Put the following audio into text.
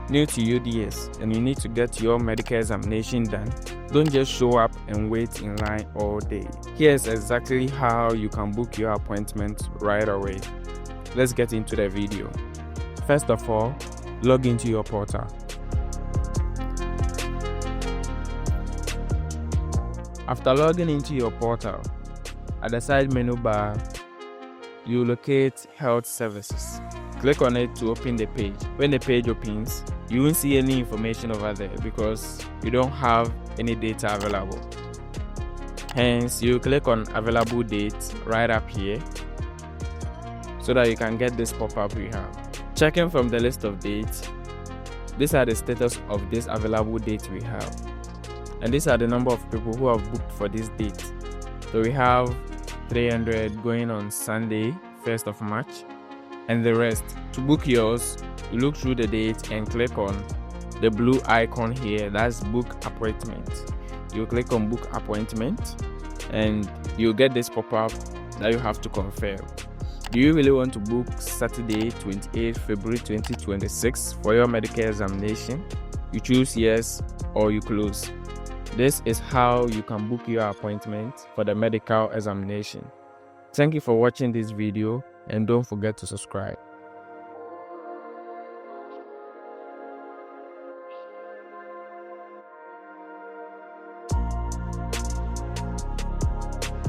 new to UDS and you need to get your medical examination done, don't just show up and wait in line all day. Here's exactly how you can book your appointment right away. Let's get into the video. First of all, log into your portal. After logging into your portal, at the side menu bar, you locate Health Services. Click on it to open the page. When the page opens, you won't see any information over there because you don't have any data available. Hence, you click on Available Dates right up here so that you can get this pop-up we have. Checking from the list of dates, these are the status of this available date we have. And these are the number of people who have booked for this date. So we have 300 going on Sunday, 1st of March, and the rest. To book yours, you look through the date and click on the blue icon here, that's Book Appointment. You click on Book Appointment and you'll get this pop-up that you have to confirm. Do you really want to book Saturday, 28th February 2026 for your medical examination? You choose yes or you close. This is how you can book your appointment for the medical examination. Thank you for watching this video and don't forget to subscribe.